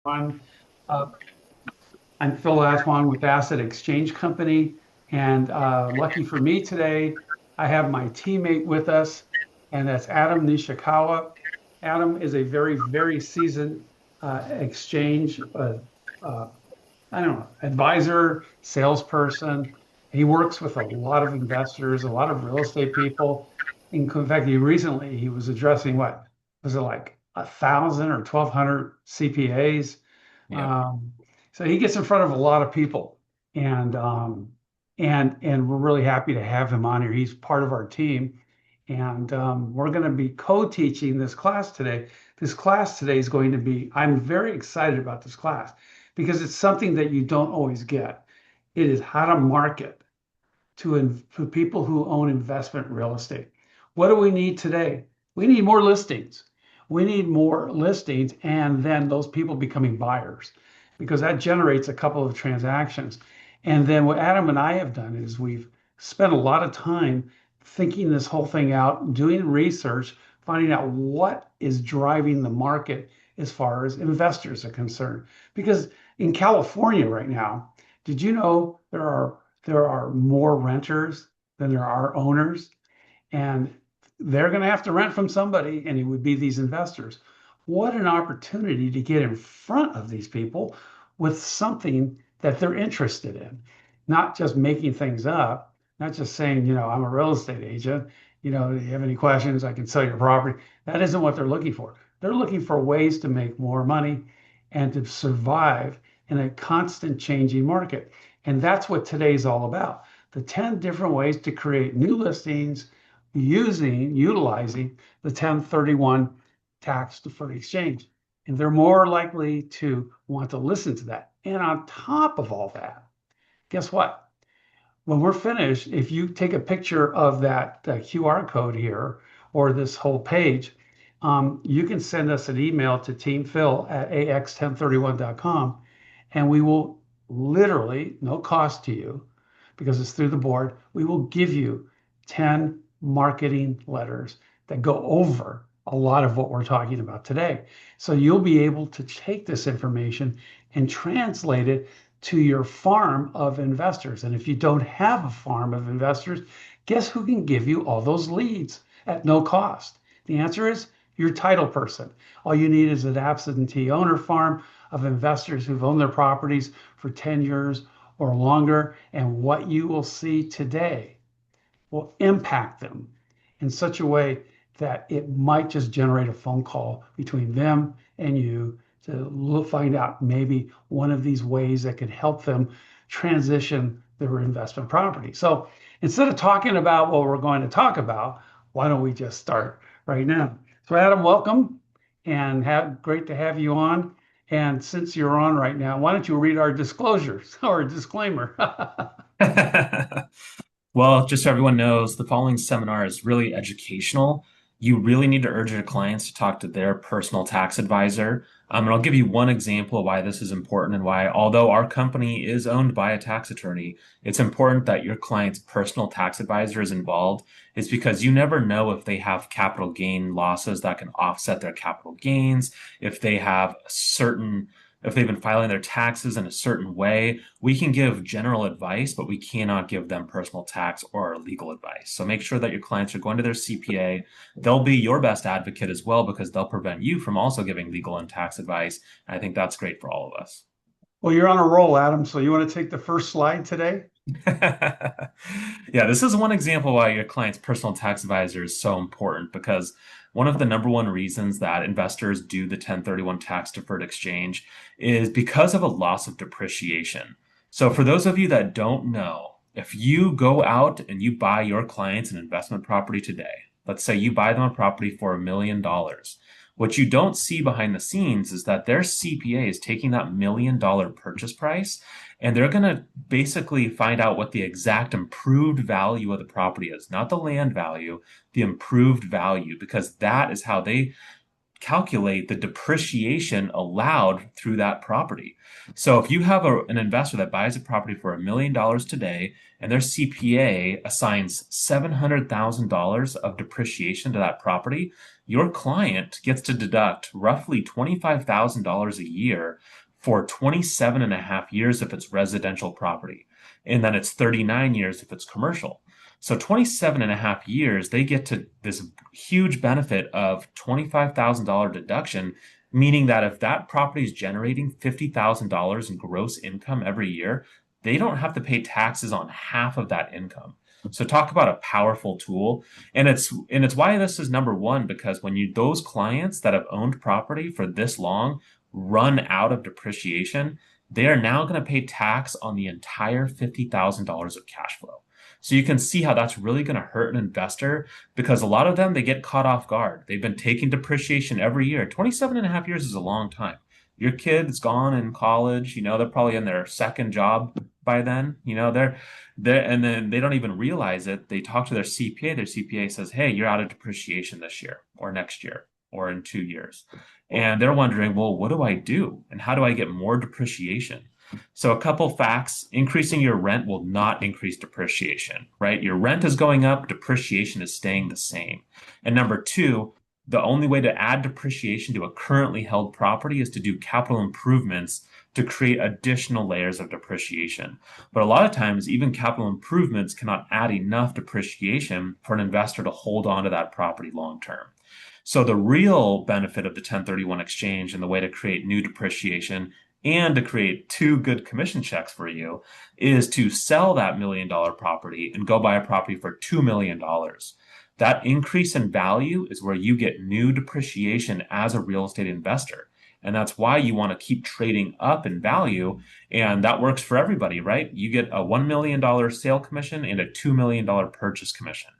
everyone. Uh, I'm Phil Atwan with Asset Exchange Company, and lucky for me today, I have my teammate with us, and that's Adam Nishikawa. Adam is a very seasoned exchange, uh, I don't know, advisor, salesperson. He works with a lot of investors, a lot of real estate people. In fact, he was addressing what was it like 1,000 or 1,200 CPAs. Yep. Um, so he gets in front of a lot of people, and we're really happy to have him on here. He's part of our team, and we're going to be co-teaching this class today. This class today is going to be. I'm very excited about this class because it's something that you don't always get. It is how to market to people who own investment real estate. What do we need today? We need more listings. We need more listings and then those people becoming buyers because that generates a couple of transactions. And then what Adam and I have done is we've spent a lot of time thinking this whole thing out, doing research, finding out what is driving the market as far as investors are concerned. Because in California right now, did you know there are more renters than there are owners, and they're going to have to rent from somebody, and it would be these investors. What an opportunity to get in front of these people with something that they're interested in, not just making things up, not just saying, I'm a real estate agent. Do you have any questions? I can sell your property. That isn't what they're looking for. They're looking for ways to make more money and to survive in a constant changing market. And that's what today's all about. The 10 different ways to create new listings utilizing the 1031 tax deferred exchange. And they're more likely to want to listen to that. And on top of all that, guess what? When we're finished, if you take a picture of that QR code here or this whole page, you can send us an email to teamphil@ax1031.com, and we will literally, no cost to you, because it's through the board, we will give you 10 marketing letters that go over a lot of what we're talking about today. So you'll be able to take this information and translate it to your farm of investors. And if you don't have a farm of investors, guess who can give you all those leads at no cost? The answer is your title person. All you need is an absentee owner farm of investors who've owned their properties for 10 years or longer. And what you will see today will impact them in such a way that it might just generate a phone call between them and you to find out maybe one of these ways that could help them transition their investment property. So instead of talking about what we're going to talk about, why don't we just start right now? So Adam, welcome, and great to have you on. And since you're on right now, why don't you read our disclosures or disclaimer? Well, just so everyone knows, the following seminar is really educational. You really need to urge your clients to talk to their personal tax advisor. And I'll give you one example of why this is important and why, although our company is owned by a tax attorney, it's important that your client's personal tax advisor is involved. Is because you never know if they have capital gain losses that can offset their capital gains, if they have certain if they've been filing their taxes in a certain way. We can give general advice, but we cannot give them personal tax or legal advice. So make sure that your clients are going to their CPA. They'll be your best advocate as well because they'll prevent you from also giving legal and tax advice. And I think that's great for all of us. Well, you're on a roll, Adam. So you want to take the first slide today? Yeah, this is one example why your client's personal tax advisor is so important because one of the number one reasons that investors do the 1031 tax deferred exchange is because of a loss of depreciation. So for those of you that don't know, if you go out and you buy your clients an investment property today, let's say you buy them a property for $1 million. What you don't see behind the scenes is that their CPA is taking that $1 million purchase price and they're going to basically find out what the exact improved value of the property is, not the land value, the improved value, because that is how they calculate the depreciation allowed through that property. So if you have an investor that buys a property for $1 million today and their CPA assigns $700,000 of depreciation to that property, your client gets to deduct roughly $25,000 a year for 27 and a half years if it's residential property. And then it's 39 years if it's commercial. So 27 and a half years, they get to this huge benefit of $25,000 deduction, meaning that if that property is generating $50,000 in gross income every year, they don't have to pay taxes on half of that income. So talk about a powerful tool. And it's why this is number one, because when you those clients that have owned property for this long run out of depreciation, they are now going to pay tax on the entire $50,000 of cash flow. So you can see how that's really going to hurt an investor because a lot of them, they get caught off guard. They've been taking depreciation every year. 27 and a half years is a long time. Your kid's gone in college, they're probably in their second job by then, and then they don't even realize it. They talk to their CPA. Their CPA says, hey, you're out of depreciation this year or next year or in 2 years. And they're wondering, well, what do I do? And how do I get more depreciation? So a couple facts, increasing your rent will not increase depreciation, right? Your rent is going up, depreciation is staying the same. And number two, the only way to add depreciation to a currently held property is to do capital improvements to create additional layers of depreciation. But a lot of times, even capital improvements cannot add enough depreciation for an investor to hold on to that property long term. So the real benefit of the 1031 exchange and the way to create new depreciation and to create two good commission checks for you is to sell that $1 million property and go buy a property for $2 million. That increase in value is where you get new depreciation as a real estate investor. And that's why you want to keep trading up in value. And that works for everybody, right? You get a $1 million sale commission and a $2 million purchase commission.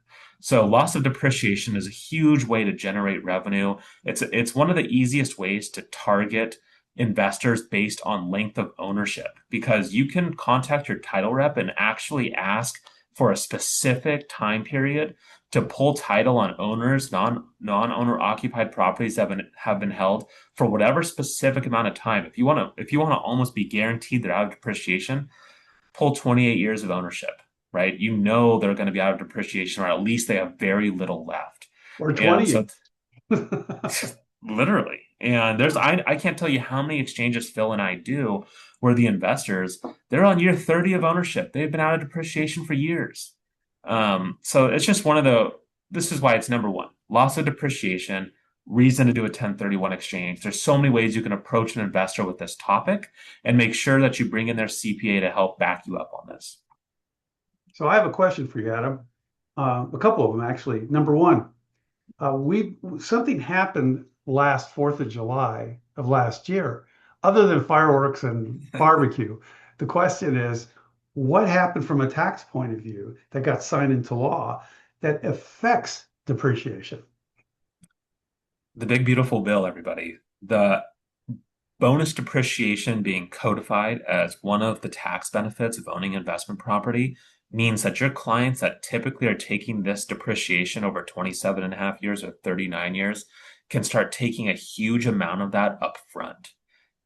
So loss of depreciation is a huge way to generate revenue. It's one of the easiest ways to target investors based on length of ownership because you can contact your title rep and actually ask for a specific time period to pull title on owners, non-owner occupied properties that have been held for whatever specific amount of time. If you want to almost be guaranteed they're out of depreciation, pull 28 years of ownership, right? They're going to be out of depreciation, or at least they have very little left. Or And 20. so literally. And I can't tell you how many exchanges Phil and I do where the investors, they're on year 30 of ownership. They've been out of depreciation for years. So it's just this is why it's number one, loss of depreciation, reason to do a 1031 exchange. There's so many ways you can approach an investor with this topic and make sure that you bring in their CPA to help back you up on this. So I have a question for you, Adam. A couple of them, actually. Number one, something happened last 4th of July of last year, other than fireworks and barbecue. The question is, what happened from a tax point of view that got signed into law that affects depreciation? The big beautiful bill, everybody. The bonus depreciation being codified as one of the tax benefits of owning investment property means that your clients that typically are taking this depreciation over 27 and a half years or 39 years can start taking a huge amount of that up front.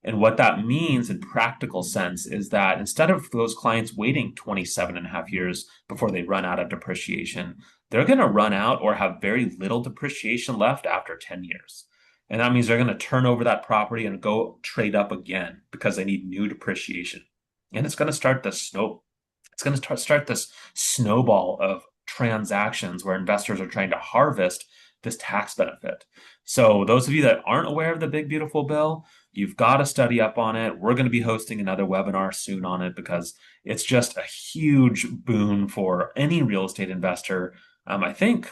And what that means in practical sense is that instead of those clients waiting 27 and a half years before they run out of depreciation, they're going to run out or have very little depreciation left after 10 years. And that means they're going to turn over that property and go trade up again because they need new depreciation. And it's going to start this snowball of transactions where investors are trying to harvest this tax benefit. So those of you that aren't aware of the big beautiful bill, you've got to study up on it. We're going to be hosting another webinar soon on it because it's just a huge boon for any real estate investor. I think,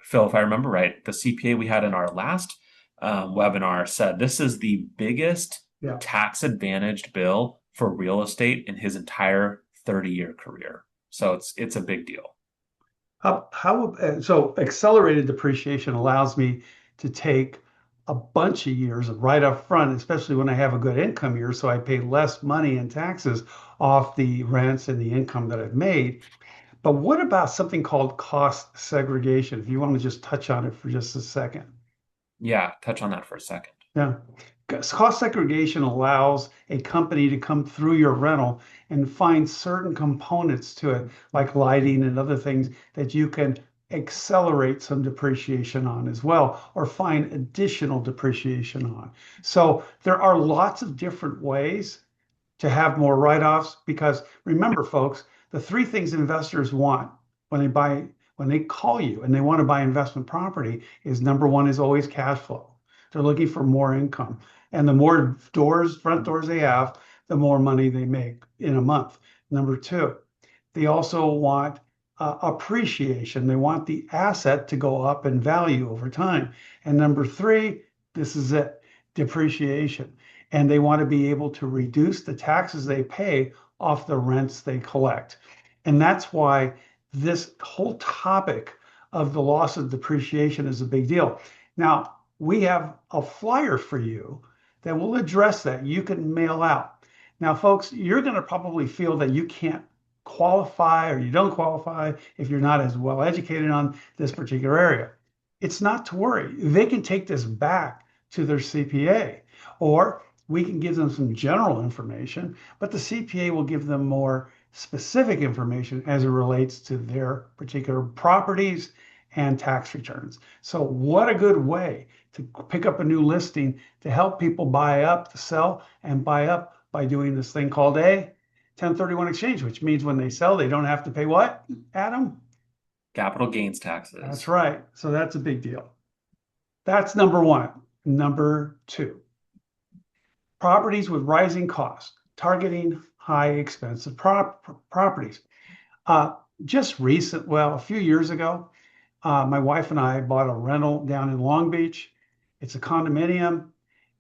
Phil, if I remember right, the CPA we had in our last webinar said this is the biggest tax advantaged bill for real estate in his entire 30-year career. So it's a big deal. So accelerated depreciation allows me to take a bunch of years right up front, especially when I have a good income year, so I pay less money in taxes off the rents and the income that I've made. But what about something called cost segregation? If you want to just touch on it for just a second. Yeah, touch on that for a second. Yeah. 'Cause cost segregation allows a company to come through your rental and find certain components to it, like lighting and other things that you can accelerate some depreciation on as well, or find additional depreciation on. So there are lots of different ways to have more write-offs because remember, folks, the three things investors want when when they call you and they want to buy investment property is number one is always cash flow. They're looking for more income. And the more doors, front doors they have, the more money they make in a month. Number two, they also want appreciation. They want the asset to go up in value over time. And number three, this is it, depreciation. And they want to be able to reduce the taxes they pay off the rents they collect. And that's why this whole topic of the loss of depreciation is a big deal. Now, we have a flyer for you that will address that. You can mail out. Now, folks, you're going to probably feel that you can't qualify or you don't qualify if you're not as well educated on this particular area. It's not to worry. They can take this back to their CPA, or we can give them some general information, but the CPA will give them more specific information as it relates to their particular properties and tax returns. So, what a good way to pick up a new listing to help people buy up, to sell, and buy up by doing this thing called a 1031 exchange, which means when they sell, they don't have to pay what, Adam? Capital gains That's taxes. right. So that's a big deal. That's number one. Number two, properties with rising costs, targeting high expensive properties. Uh, just well, a few years ago, my wife and I bought a rental down in Long Beach. It's a condominium,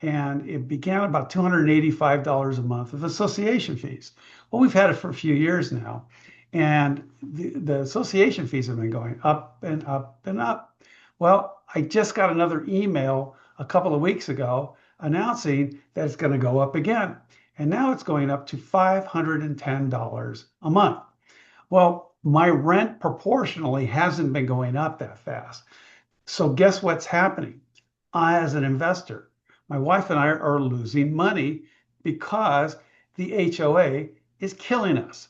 and it began about $285 a month of association fees. Well, we've had it for a few years now, and the association fees have been going up and up and up. Well, I just got another email a couple of weeks ago announcing that it's going to go up again. And now it's going up to $510 a month. Well, my rent proportionally hasn't been going up that fast. So guess what's happening? I, as an investor, my wife and I are losing money because the HOA is killing us.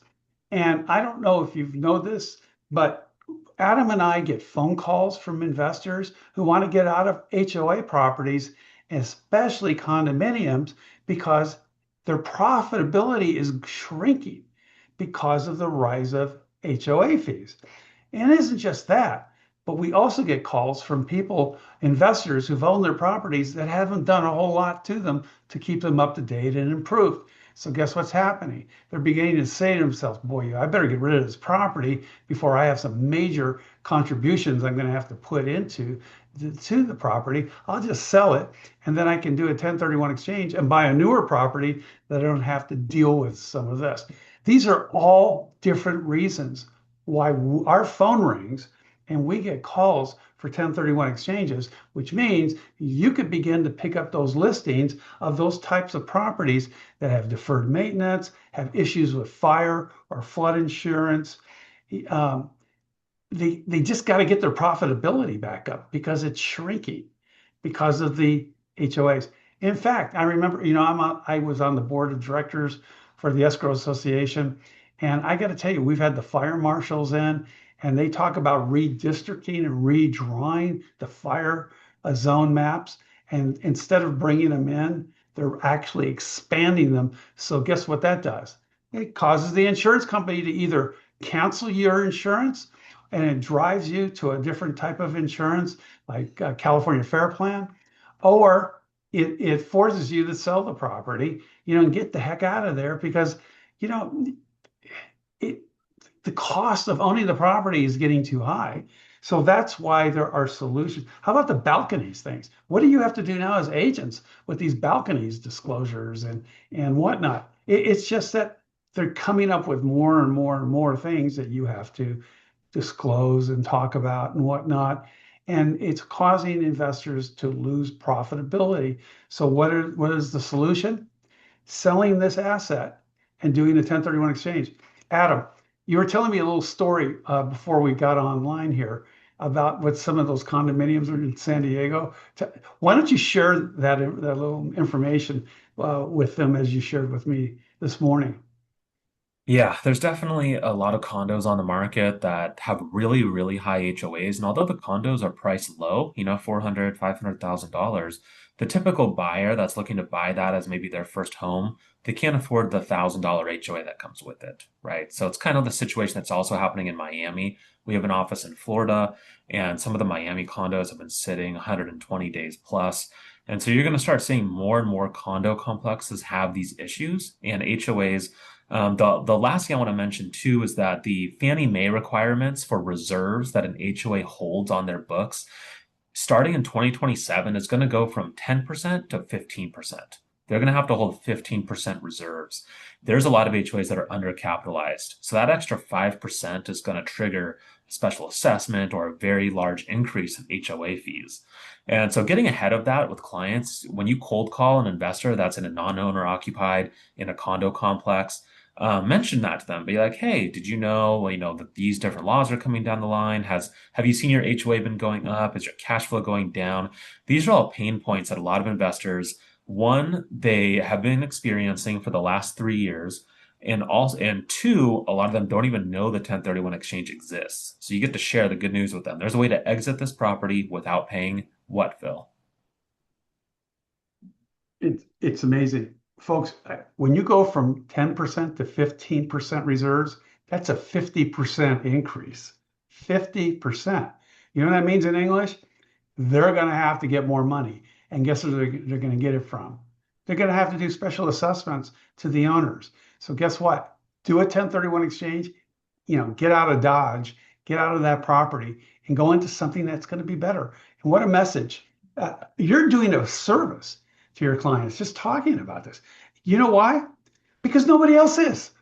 And I don't know if you've know this, but Adam and I get phone calls from investors who want to get out of HOA properties, especially condominiums, because their profitability is shrinking because of the rise of HOA fees. And it isn't just that, but we also get calls from people, investors who've owned their properties that haven't done a whole lot to them to keep them up to date and improved. So guess what's happening? They're beginning to say to themselves, boy, I better get rid of this property before I have some major contributions I'm going to have to put into to the property. I'll just sell it and then I can do a 1031 exchange and buy a newer property that I don't have to deal with some of this. These are all different reasons why our phone rings and we get calls for 1031 exchanges, which means you could begin to pick up those listings of those types of properties that have deferred maintenance, have issues with fire or flood insurance. Um, they just got to get their profitability back up because it's shrinking because of the HOAs. In fact, I remember, I was on the board of directors for the Escrow Association, and I got to tell you, we've had the fire marshals in, and they talk about redistricting and redrawing the fire zone maps. And instead of bringing them in, they're actually expanding them. So guess what that does? It causes the insurance company to either cancel your insurance and it drives you to a different type of insurance like California Fair Plan, or it forces you to sell the property, and get the heck out of there because, you know, it, the cost of owning the property is getting too high. So that's why there are solutions. How about the balconies things? What do you have to do now as agents with these balconies disclosures and whatnot? It's just that they're coming up with more and more and more things that you have to disclose and talk about and whatnot. And it's causing investors to lose profitability. So what is the solution? Selling this asset and doing a 1031 exchange. Adam, you were telling me a little story before we got online here. about what some of those condominiums are in San Diego? Why don't you share that little information with them as you shared with me this morning? Yeah, there's definitely a lot of condos on the market that have really, really high HOAs. And although the condos are priced low, 400, $500,000, the typical buyer that's looking to buy that as maybe their first home, they can't afford the $1,000 HOA that comes with it, right? So it's kind of the situation that's also happening in Miami. We have an office in Florida, and some of the Miami condos have been sitting 120 days plus. And so you're going to start seeing more and more condo complexes have these issues, and HOAs. The last thing I want to mention too is that the Fannie Mae requirements for reserves that an HOA holds on their books starting in 2027 is going to go from 10% to 15%. They're going to have to hold 15% reserves. There's a lot of HOAs that are undercapitalized. So that extra 5% is going to trigger a special assessment or a very large increase in HOA fees. And so getting ahead of that with clients, when you cold call an investor that's in a non-owner occupied in a condo complex, mention that to them. Be like, hey, did you know, that these different laws are coming down the line? Have you seen your HOA been going up? Is your cash flow going down? These are all pain points that a lot of investors, one, they have been experiencing for the last 3 years. And two, a lot of them don't even know the 1031 exchange exists. So you get to share the good news with them. There's a way to exit this property without paying what, Phil? It's amazing. Folks, when you go from 10% to 15% reserves, that's a 50% increase. 50%. You know what that means in English? They're going to have to get more money. And guess where they're going to get it from? They're going to have to do special assessments to the owners. So guess what? Do a 1031 exchange, get out of Dodge, get out of that property and go into something that's going to be better. And what a message. You're doing a service to your clients just talking about this. You know why? Because nobody else is.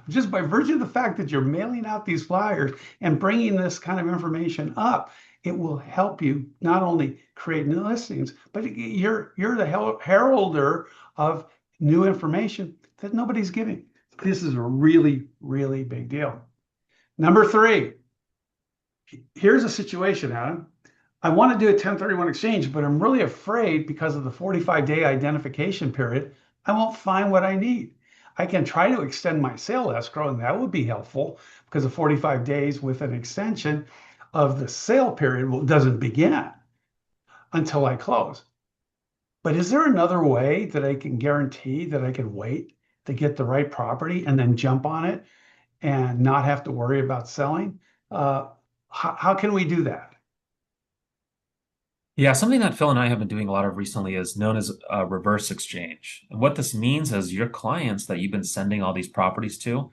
Just by virtue of the fact that you're mailing out these flyers and bringing this kind of information up, it will help you not only create new listings, but you're the heralder of new information that nobody's giving. This is a really, really big deal. Number three, here's a situation, Adam. I want to do a 1031 exchange, but I'm really afraid because of the 45-day identification period, I won't find what I need. I can try to extend my sale escrow, and that would be helpful because of 45 days with an extension of the sale period doesn't begin until I close. But is there another way that I can guarantee that I can wait to get the right property and then jump on it and not have to worry about selling? How can we do that? Yeah, something that Phil and I have been doing a lot of recently is known as a reverse exchange. And what this means is your clients that you've been sending all these properties to,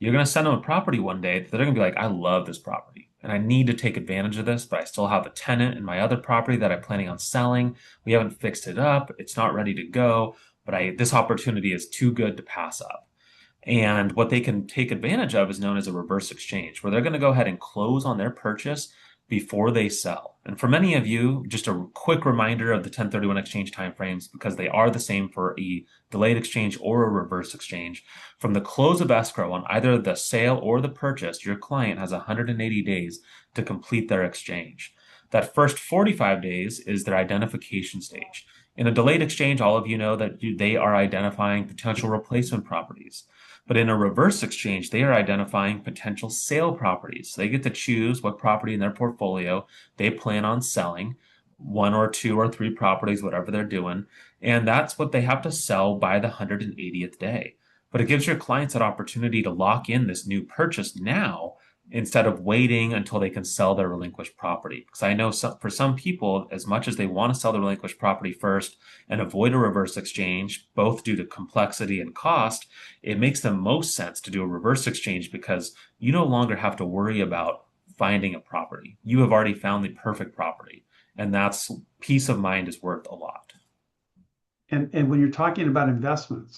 you're going to send them a property one day that they're going to be like, I love this property and I need to take advantage of this, but I still have a tenant in my other property that I'm planning on selling. We haven't fixed it up. It's not ready to go, but this opportunity is too good to pass up. And what they can take advantage of is known as a reverse exchange, where they're going to go ahead and close on their purchase before they sell. And for many of you, just a quick reminder of the 1031 exchange timeframes, because they are the same for a delayed exchange or a reverse exchange. From the close of escrow on either the sale or the purchase, your client has 180 days to complete their exchange. That first 45 days is their identification stage. In a delayed exchange, all of you know that they are identifying potential replacement properties. But in a reverse exchange, they are identifying potential sale properties. So they get to choose what property in their portfolio they plan on selling, one or two or three properties, whatever they're doing. And that's what they have to sell by the 180th day. But it gives your clients an opportunity to lock in this new purchase now instead of waiting until they can sell their relinquished property. Because I know for some people, as much as they want to sell the relinquished property first and avoid a reverse exchange, both due to complexity and cost, it makes the most sense to do a reverse exchange because you no longer have to worry about finding a property. You have already found the perfect property, and that's peace of mind is worth a lot. And when you're talking about investment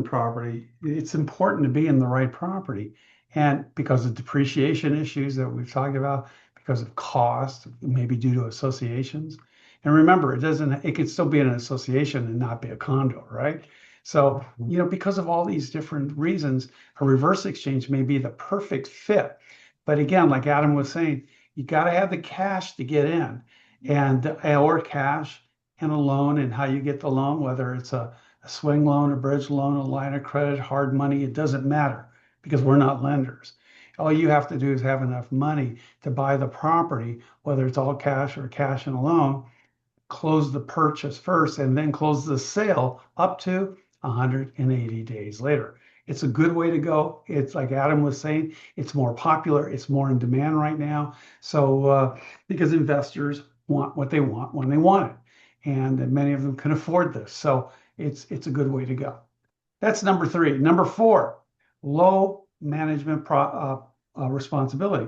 property, it's important to be in the right property. And because of depreciation issues that we've talked about, because of cost, maybe due to associations. And remember, it can still be an association and not be a condo, right? So, because of all these different reasons, a reverse exchange may be the perfect fit. But again, like Adam was saying, you got to have the cash to get in, and or cash and a loan, and how you get the loan, whether it's a swing loan, a bridge loan, a line of credit, hard money, it doesn't matter because we're not lenders. All you have to do is have enough money to buy the property, whether it's all cash or cash and a loan, close the purchase first and then close the sale up to 180 days later. It's a good way to go. It's like Adam was saying, it's more popular, it's more in demand right now. So, because investors want what they want when they want it, and many of them can afford this. So, it's a good way to go. That's number three. Number four, low management responsibility.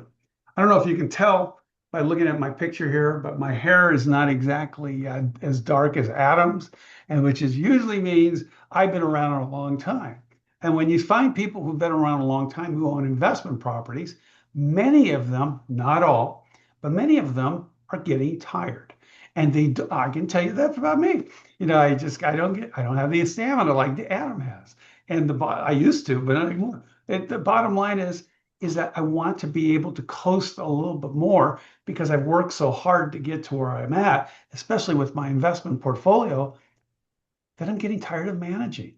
I don't know if you can tell by looking at my picture here, but my hair is not exactly as dark as Adam's, and which is usually means I've been around a long time. And when you find people who've been around a long time who own investment properties, many of them, not all, but many of them are getting tired. And I can tell you that about me. I don't have the stamina like Adam has. And I used to, but not anymore. The bottom line is that I want to be able to coast a little bit more because I've worked so hard to get to where I'm at, especially with my investment portfolio, that I'm getting tired of managing.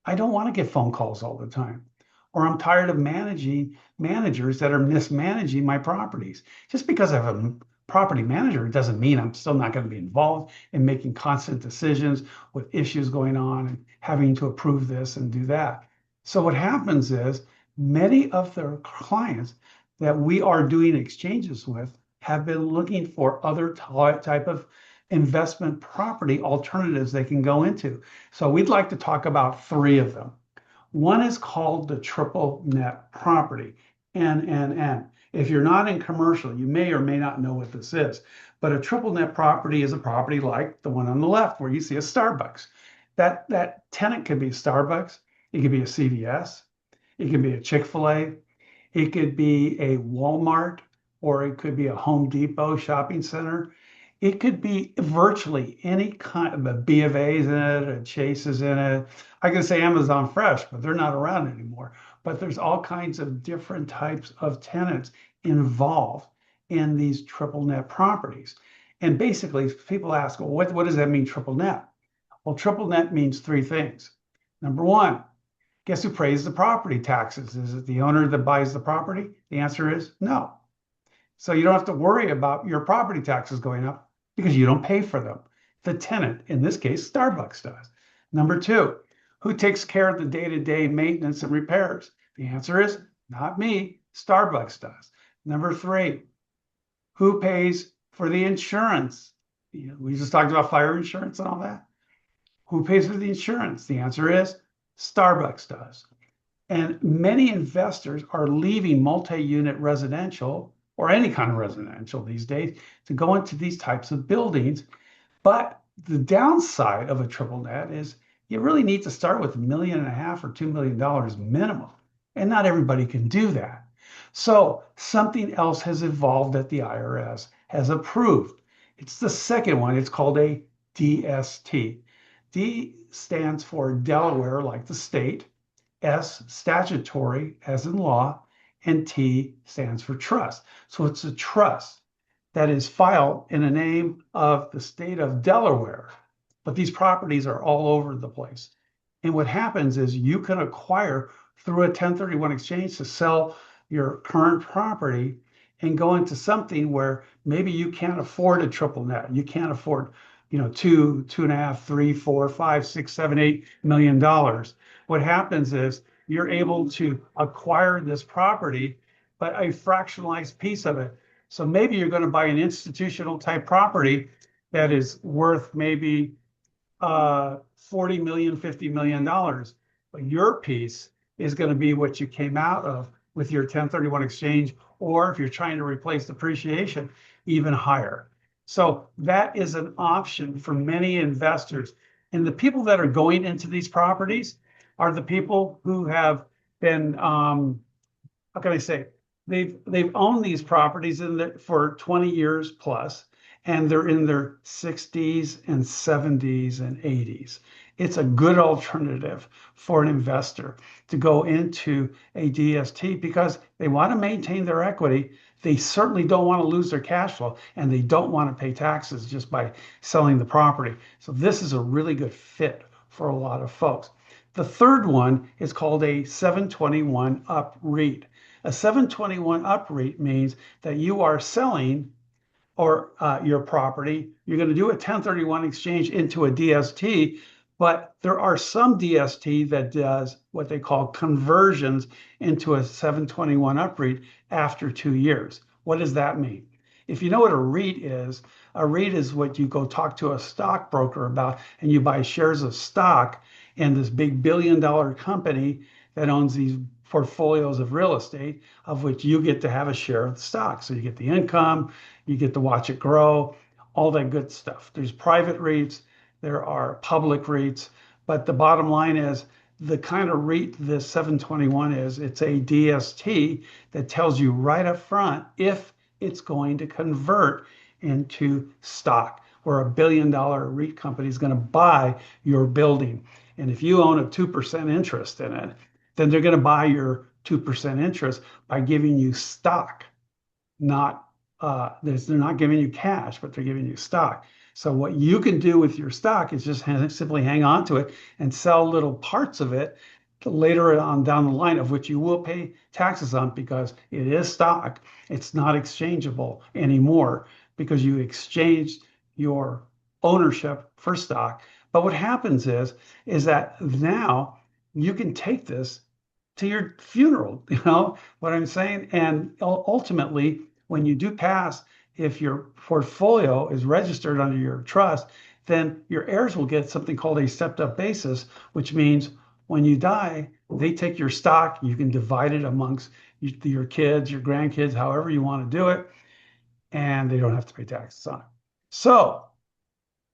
I don't want to get phone calls all the time. Or I'm tired of managing managers that are mismanaging my properties. Just because I have a property manager doesn't mean I'm still not going to be involved in making constant decisions with issues going on and having to approve this and do that. So what happens is many of their clients that we are doing exchanges with have been looking for other type of investment property alternatives they can go into. So we'd like to talk about three of them. One is called the triple net property, NNN. If you're not in commercial, you may or may not know what this is. But a triple net property is a property like the one on the left where you see a Starbucks. That tenant could be Starbucks, it could be a CVS, it could be a Chick-fil-A, it could be a Walmart, or it could be a Home Depot shopping center. It could be virtually any kind of a B of A's in it, a Chase is in it. I can say Amazon Fresh, but they're not around anymore. But there's all kinds of different types of tenants involved in these triple net properties. And basically, people ask, well, what does that mean, triple net? Well, triple net means three things. Number one, guess who pays the property taxes? Is it the owner that buys the property? The answer is no. So you don't have to worry about your property taxes going up because you don't pay for them. The tenant, in this case, Starbucks does. Number two, who takes care of the day-to-day maintenance and repairs? The answer is not me, Starbucks does. Number three, who pays for the insurance? We just talked about fire insurance and all that. Who pays for the insurance? The answer is Starbucks does. And many investors are leaving multi-unit residential or any kind of residential these days to go into these types of buildings. But the downside of a triple net is you really need to start with $1.5 million or $2 million minimum. And not everybody can do that. So something else has evolved that the IRS has approved. It's the second one. It's called a DST. D stands for Delaware, like the state. S, statutory, as in law, and T stands for trust. So it's a trust that is filed in the name of the state of Delaware. But these properties are all over the place. And what happens is you can acquire through a 1031 exchange to sell your current property and go into something where maybe you can't afford a triple net. You can't afford, two and a half, three, four, five, six, $7, $8 million. What happens is you're able to acquire this property, but a fractionalized piece of it. So maybe you're going to buy an institutional type property that is worth maybe 40 million, $50 million. But your piece is going to be what you came out of with your 1031 exchange, or if you're trying to replace depreciation, even higher. So that is an option for many investors. And the people that are going into these properties are the people who have been, how can I say, they've owned these properties for 20 years plus, and they're in their 60s and 70s and 80s. it's a good alternative for an investor to go into a DST because they want to maintain their equity. They certainly don't want to lose their cash flow and they don't want to pay taxes just by selling the property. So this is a really good fit for a lot of folks. The third one is called a 721 up REIT. A 721 up REIT means that you are selling or your property, you're going to do a 1031 exchange into a DST, but there are some DST that does what they call conversions into a 721 UPREIT after 2 years. What does that mean? If you know what a REIT is what you go talk to a stockbroker about, and you buy shares of stock in this big billion-dollar company that owns these portfolios of real estate, of which you get to have a share of the stock. So you get the income, you get to watch it grow, all that good stuff. There's private REITs, there are public REITs, but the bottom line is the kind of REIT this 721 is, it's a DST that tells you right up front if it's going to convert into stock, where $1 billion REIT company is going to buy your building. And if you own a 2% interest in it, then they're going to buy your 2% interest by giving you stock, not they're not giving you cash, but they're giving you stock. So what you can do with your stock is just simply hang on to it and sell little parts of it later on down the line, of which you will pay taxes on because it is stock. It's not exchangeable anymore because you exchanged your ownership for stock. But what happens is that now you can take this to your funeral, you know what I'm saying? And ultimately, when you do pass, if your portfolio is registered under your trust, then your heirs will get something called a stepped up basis, which means when you die, they take your stock, you can divide it amongst your kids, your grandkids, however you want to do it, and they don't have to pay taxes on it. So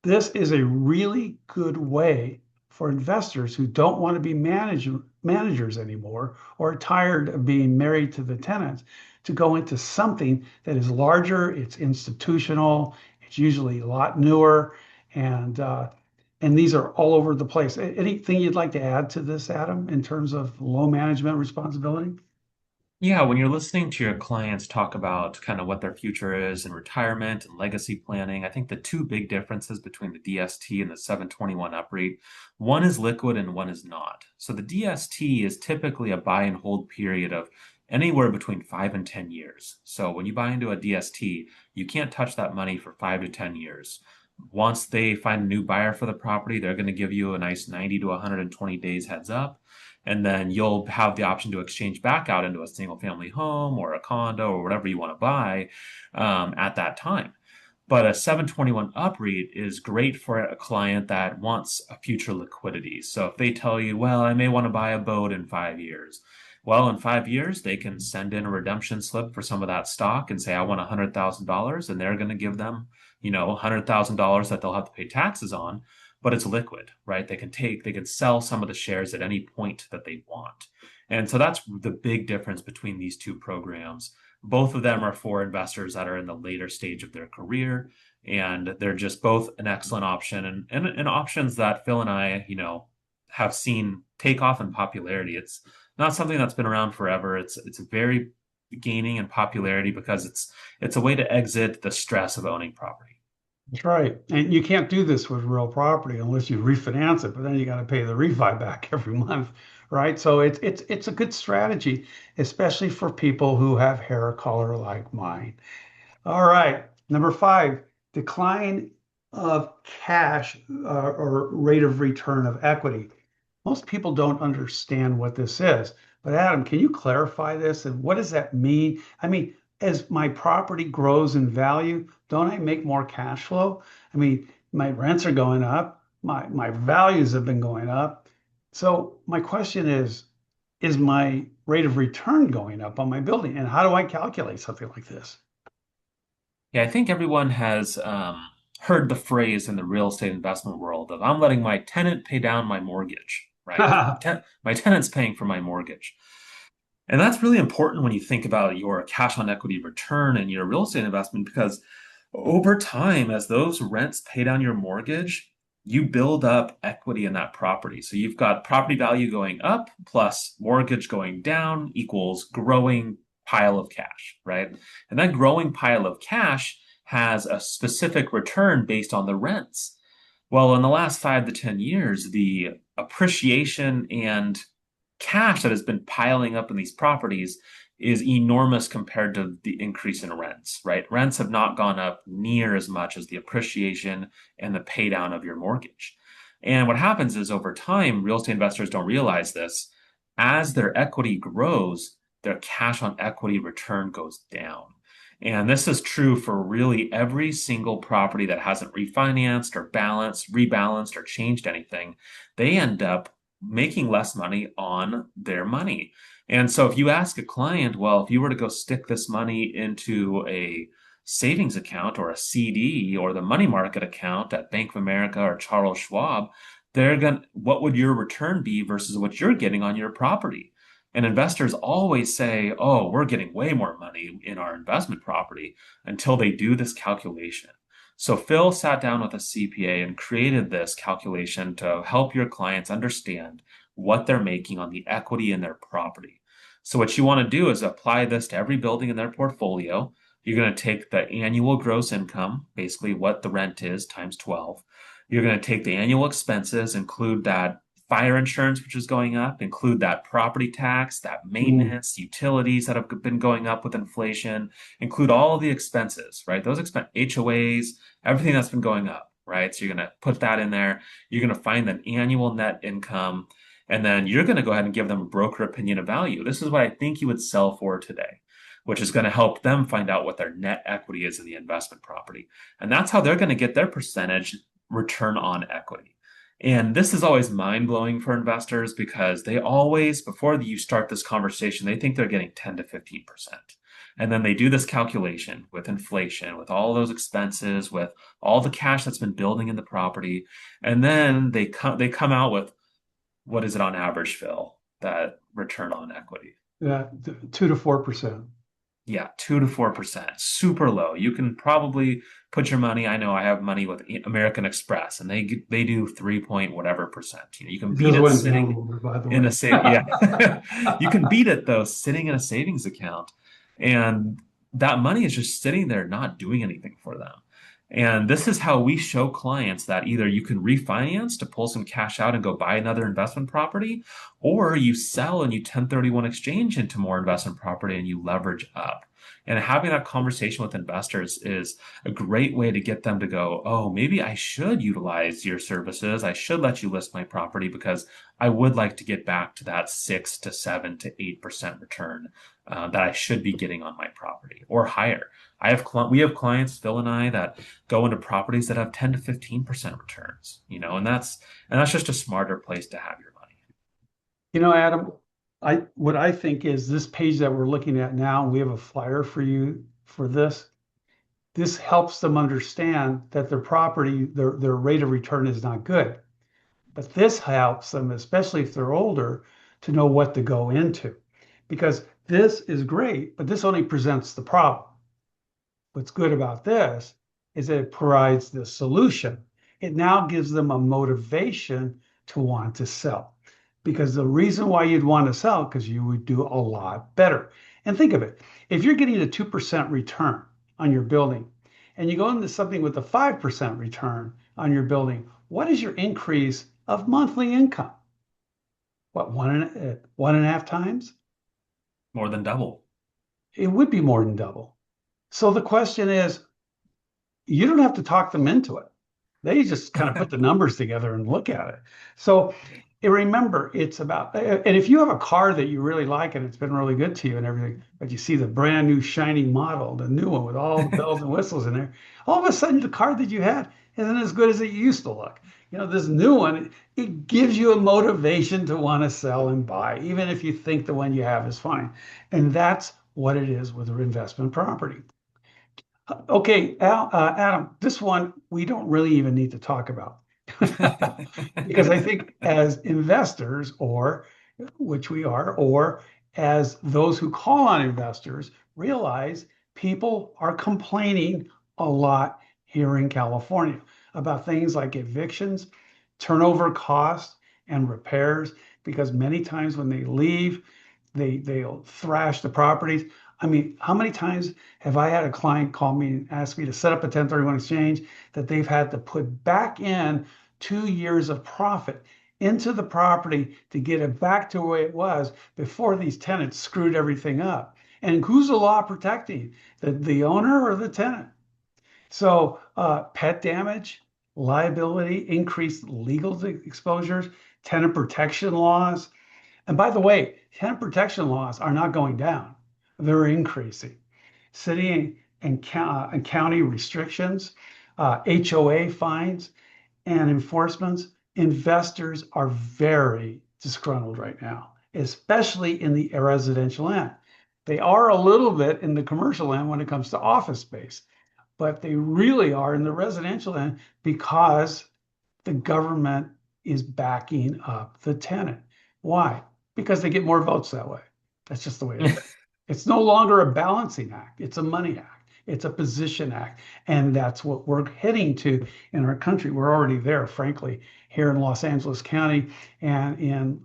this is a really good way for investors who don't want to be managers anymore or are tired of being married to the tenants to go into something that is larger, it's institutional, it's usually a lot newer, and these are all over the place. Anything you'd like to add to this, Adam, in terms of low management responsibility? Yeah, when you're listening to your clients talk about kind of what their future is in retirement and legacy planning, I think the two big differences between the DST and the 721 UPREIT, one is liquid and one is not. So the DST is typically a buy and hold period of anywhere between 5 and 10 years. So when you buy into a DST, you can't touch that money for 5 to 10 years. Once they find a new buyer for the property, they're going to give you a nice 90 to 120 days heads up, and then you'll have the option to exchange back out into a single family home or a condo or whatever you want to buy at that time. But a 721 UPREIT is great for a client that wants a future liquidity. So if they tell you, well, I may want to buy a boat in 5 years. Well, in 5 years, they can send in a redemption slip for some of that stock and say, I want $100,000, and they're going to give them, $100,000 that they'll have to pay taxes on, but it's liquid, right? They can sell some of the shares at any point that they want. And so that's the big difference between these two programs. Both of them are for investors that are in the later stage of their career, and they're just both an excellent option and options that Phil and I, have seen take off in popularity. It's not something that's been around forever. It's very gaining in popularity because it's a way to exit the stress of owning property. That's right. And you can't do this with real property unless you refinance it, but then you got to pay the refi back every month, right? So it's a good strategy, especially for people who have hair color like mine. All right. Number five, decline of cash or rate of return of equity. Most people don't understand what this is. But Adam, can you clarify this? And what does that mean? I mean, as my property grows in value, don't I make more cash flow? I mean, my rents are going up, my values have been going up. So my question is my rate of return going up on my building? And how do I calculate something like this? Yeah, I think everyone has heard the phrase in the real estate investment world of I'm letting my tenant pay down my mortgage, right? My tenant's paying for my mortgage. And that's really important when you think about your cash on equity return and your real estate investment because over time, as those rents pay down your mortgage, you build up equity in that property. So you've got property value going up plus mortgage going down equals growing pile of cash, right? And that growing pile of cash has a specific return based on the rents. Well, in the last 5 to 10 years, the appreciation and cash that has been piling up in these properties is enormous compared to the increase in rents, right? Rents have not gone up near as much as the appreciation and the pay down of your mortgage. And what happens is over time, real estate investors don't realize this. As their equity grows, their cash on equity return goes down. And this is true for really every single property that hasn't refinanced or balanced, rebalanced, or changed anything. They end up making less money on their money. And so if you ask a client, well, if you were to go stick this money into a savings account or a CD or the money market account at Bank of America or Charles Schwab, what would your return be versus what you're getting on your property? And investors always say, oh, we're getting way more money in our investment property until they do this calculation. So Phil sat down with a CPA and created this calculation to help your clients understand what they're making on the equity in their property. So what you want to do is apply this to every building in their portfolio. You're going to take the annual gross income, basically what the rent is times 12. You're going to take the annual expenses, include that fire insurance, which is going up, include that property tax, that Mm. maintenance, utilities that have been going up with inflation, include all of the expenses, right? Those HOAs, everything that's been going up, right? So you're going to put that in there. You're going to find the annual net income, and then you're going to go ahead and give them a broker opinion of value. This is what I think you would sell for today, which is going to help them find out what their net equity is in the investment property. And that's how they're going to get their percentage return on equity. And this is always mind blowing for investors because they always, before you start this conversation, they think they're getting 10 to 15%. And then they do this calculation with inflation, with all those expenses, with all the cash that's been building in the property. And then they come out with what is it on average, Phil, that return on equity? Yeah, 2 to 4%. Yeah, 2 to 4%, super low. You can probably put your money. I know I have money with American Express, and they do 3 point whatever percent. You can It beat just it went down a sitting little bit, by the in a way. save. Yeah, you can beat it though sitting in a savings account, and that money is just sitting there not doing anything for them. And this is how we show clients that either you can refinance to pull some cash out and go buy another investment property, or you sell and you 1031 exchange into more investment property and you leverage up. And having that conversation with investors is a great way to get them to go, oh, maybe I should utilize your services. I should let you list my property because I would like to get back to that 6 to 7 to 8% return that I should be getting on my property or higher. We have clients, Phil and I, that go into properties that have 10 to 15% returns, and that's just a smarter place to have your money. Adam, what I think is this page that we're looking at now, we have a flyer for you for this. This helps them understand that their property, their rate of return is not good. But this helps them, especially if they're older, to know what to go into. Because this is great, but this only presents the problem. What's good about this is that it provides the solution. It now gives them a motivation to want to sell. Because the reason why you'd want to sell, because you would do a lot better. And think of it, if you're getting a 2% return on your building, and you go into something with a 5% return on your building, what is your increase of monthly income? What, one and a half times? More than double. It would be more than double. So the question is, you don't have to talk them into it. They just kind of put the numbers together and look at it. So remember, it's about, and if you have a car that you really like and it's been really good to you and everything, but you see the brand new shiny model, the new one with all the bells and whistles in there, all of a sudden the car that you had isn't as good as it used to look. This new one, it gives you a motivation to want to sell and buy, even if you think the one you have is fine. And that's what it is with investment property. Okay, Adam, this one we don't really even need to talk about because I think as investors, or which we are, or as those who call on investors, realize people are complaining a lot here in California. about things like evictions, turnover costs, and repairs, because many times when they leave, they'll thrash the properties. I mean, how many times have I had a client call me and ask me to set up a 1031 exchange that they've had to put back in 2 years of profit into the property to get it back to where it was before these tenants screwed everything up? And who's the law protecting? The owner or the tenant? So, pet damage, liability, increased legal exposures, tenant protection laws. And by the way, tenant protection laws are not going down, they're increasing. City and county restrictions, HOA fines, and enforcements. Investors are very disgruntled right now, especially in the residential end. They are a little bit in the commercial end when it comes to office space, but they really are in the residential end because the government is backing up the tenant. Why? Because they get more votes that way. That's just the way it is. It's no longer a balancing act, it's a money act, it's a position act. And that's what we're heading to in our country. We're already there, frankly, here in Los Angeles County and in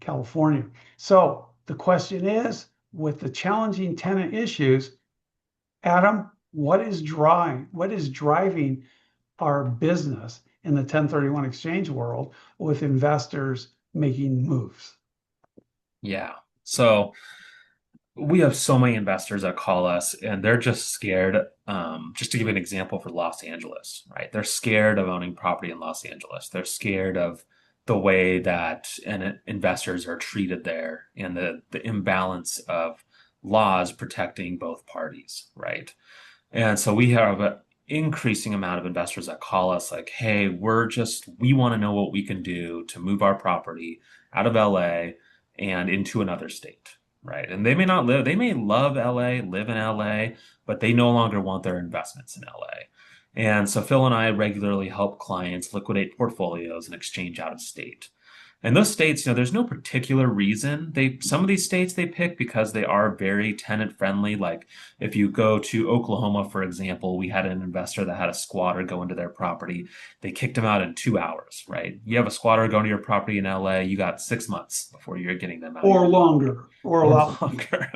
California. So the question is, with the challenging tenant issues, Adam, what is driving our business in the 1031 exchange world with investors making moves? Yeah. So we have so many investors that call us and they're just scared. Just to give you an example for Los Angeles, right? They're scared of owning property in Los Angeles. They're scared of the way that investors are treated there and the imbalance of laws protecting both parties, right? And so we have an increasing amount of investors that call us like, hey, we want to know what we can do to move our property out of LA and into another state, right? And they may love LA, live in LA, but they no longer want their investments in LA. And so Phil and I regularly help clients liquidate portfolios and exchange out of state. And those states, there's no particular reason. Some of these states they pick because they are very tenant friendly. Like if you go to Oklahoma, for example, we had an investor that had a squatter go into their property. They kicked him out in 2 hours, right? You have a squatter go into your property in LA, you got 6 months before you're getting them out of Or your longer, or a or lot. longer.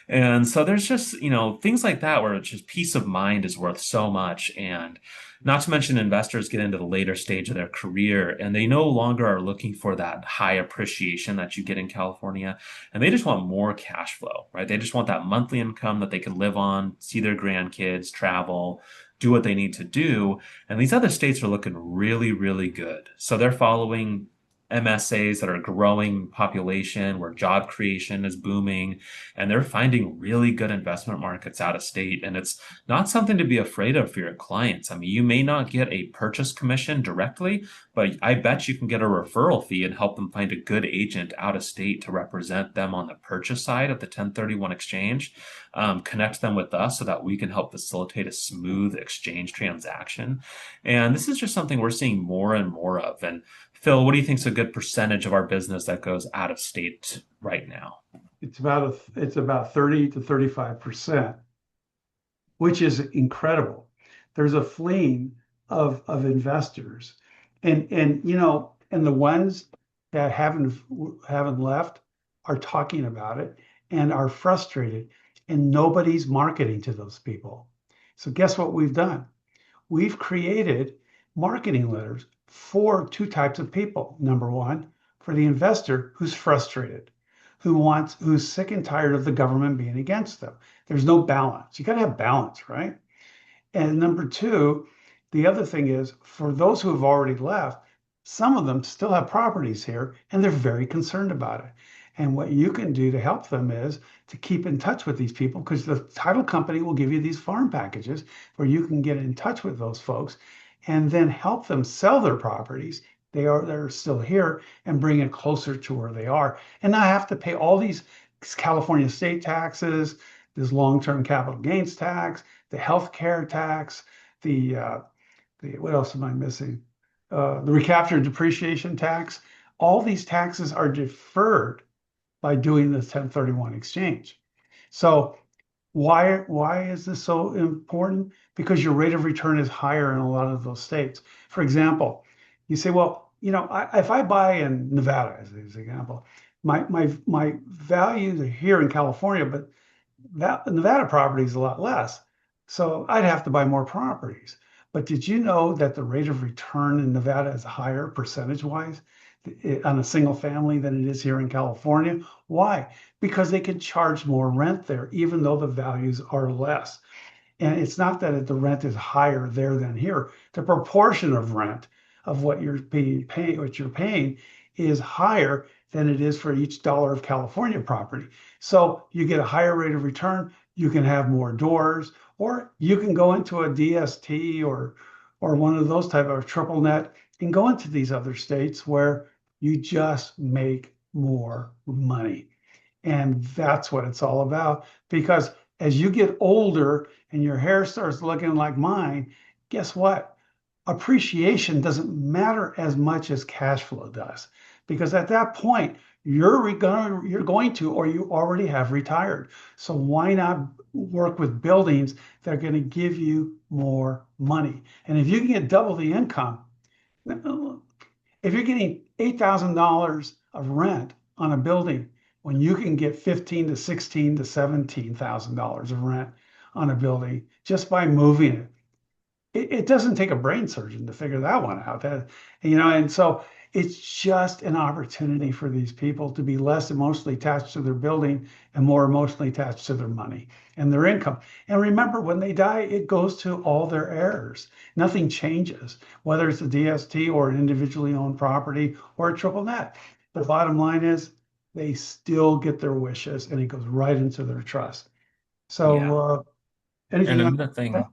And so there's just, things like that where it's just peace of mind is worth so much. And not to mention investors get into the later stage of their career and they no longer are looking for that high appreciation that you get in California. And they just want more cash flow, right? They just want that monthly income that they can live on, see their grandkids, travel, do what they need to do. And these other states are looking really, really good. So they're following MSAs that are growing population, where job creation is booming, and they're finding really good investment markets out of state. And it's not something to be afraid of for your clients. I mean, you may not get a purchase commission directly, but I bet you can get a referral fee and help them find a good agent out of state to represent them on the purchase side of the 1031 exchange. Connect them with us so that we can help facilitate a smooth exchange transaction. And this is just something we're seeing more and more of. And Phil, what do you think is a good percentage of our business that goes out of state right now? It's about 30 to 35%, which is incredible. There's a fleeing of investors, and the ones that haven't left are talking about it and are frustrated, and nobody's marketing to those people. So guess what we've done? We've created marketing letters for two types of people. Number one, for the investor who's frustrated, who's sick and tired of the government being against them. There's no balance. You got to have balance, right? And number two, the other thing is for those who have already left, some of them still have properties here and they're very concerned about it. And what you can do to help them is to keep in touch with these people, because the title company will give you these farm packages where you can get in touch with those folks and then help them sell their properties. They're still here, and bring it closer to where they are, and not have to pay all these California state taxes, this long-term capital gains tax, the healthcare tax, the what else am I missing? The recapture and depreciation tax. All these taxes are deferred by doing the 1031 exchange. So Why is this so important? Because your rate of return is higher in a lot of those states. For example, you say, well, if I buy in Nevada, as an example, my values are here in California, but that Nevada property is a lot less. So I'd have to buy more properties. But did you know that the rate of return in Nevada is higher percentage-wise on a single family than it is here in California? Why? Because they can charge more rent there, even though the values are less. And it's not that the rent is higher there than here. The proportion of rent of what you're paying is higher than it is for each dollar of California property. So you get a higher rate of return. You can have more doors, or you can go into a DST or one of those type of triple net and go into these other states where you just make more money. And that's what it's all about. Because as you get older and your hair starts looking like mine, guess what? Appreciation doesn't matter as much as cash flow does. Because at that point, you're going to, or you already have retired. So why not work with buildings that are going to give you more money? And if you can get double the income, if you're getting $8,000 of rent on a building when you can get 15 to 16 to $17,000 of rent on a building just by moving it, it doesn't take a brain surgeon to figure that one out. And so it's just an opportunity for these people to be less emotionally attached to their building and more emotionally attached to their money and their income. And remember, when they die, it goes to all their heirs. Nothing changes, whether it's a DST or an individually owned property or a triple net. The bottom line is they still get their wishes and it goes right into their trust. Yeah. So, And anything you want another to say? thing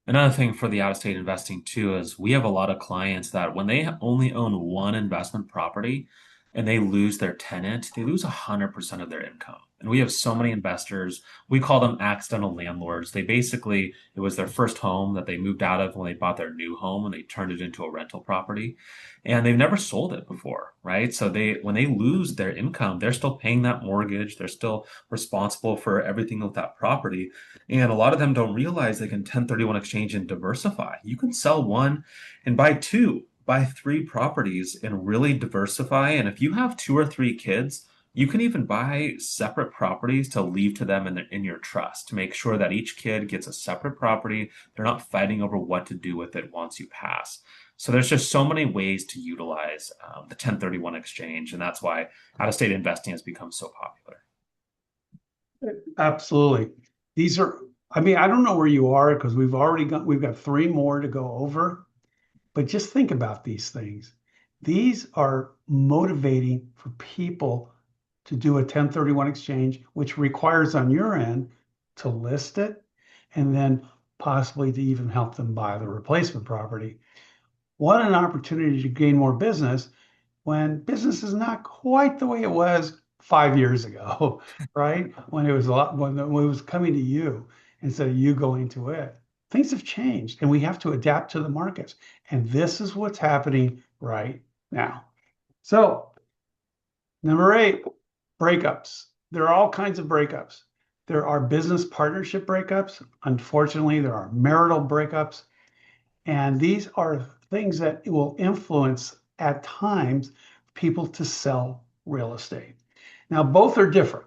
Another thing for the out-of-state investing too is we have a lot of clients that when they only own one investment property and they lose their tenant, they lose 100% of their income. And we have so many investors, we call them accidental landlords. They basically, it was their first home that they moved out of when they bought their new home and they turned it into a rental property. And they've never sold it before, right? So when they lose their income, they're still paying that mortgage. They're still responsible for everything with that property. And a lot of them don't realize they can 1031 exchange and diversify. You can sell one and buy two, buy three properties and really diversify. And if you have two or three kids, you can even buy separate properties to leave to them in your trust to make sure that each kid gets a separate property. They're not fighting over what to do with it once you pass. So there's just so many ways to utilize the 1031 exchange. And that's why out-of-state investing has become so popular. Absolutely. These are, I mean, I don't know where you are because we've got three more to go over, but just think about these things. These are motivating for people to do a 1031 exchange, which requires on your end to list it and then possibly to even help them buy the replacement property. What an opportunity to gain more business when business is not quite the way it was 5 years ago, right? When it was a lot, when it was coming to you instead of you going to it. Things have changed and we have to adapt to the markets. And this is what's happening right now. So, number 8, breakups. There are all kinds of breakups. There are business partnership breakups. Unfortunately, there are marital breakups. And these are things that will influence at times people to sell real estate. Now, both are different.